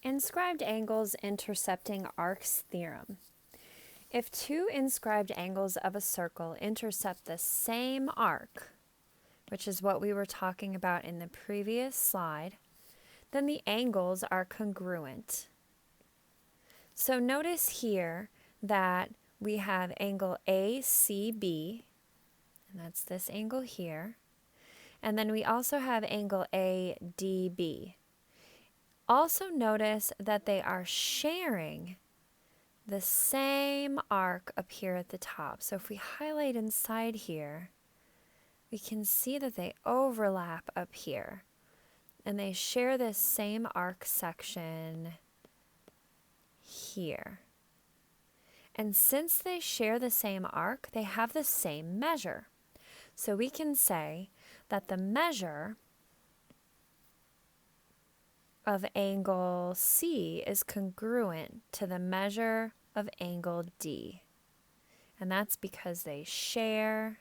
Inscribed angles intercepting arcs theorem. If two inscribed angles of a circle intercept the same arc, which is what we were talking about in the previous slide, then the angles are congruent. So notice here that we have angle ACB, and that's this angle here, and then we also have angle ADB. Also notice that they are sharing the same arc up here at the top. So if we highlight inside here, we can see that they overlap up here. And they share this same arc section here. And since they share the same arc, they have the same measure. So we can say that the measure of angle C is congruent to the measure of angle D. And that's because they share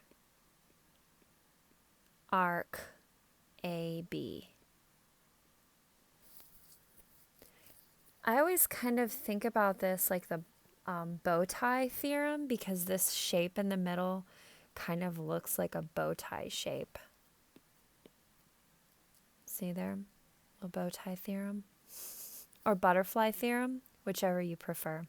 arc AB. I always kind of think about this like the bow tie theorem, because this shape in the middle kind of looks like a bow tie shape. See there? A bow tie theorem, or butterfly theorem, whichever you prefer.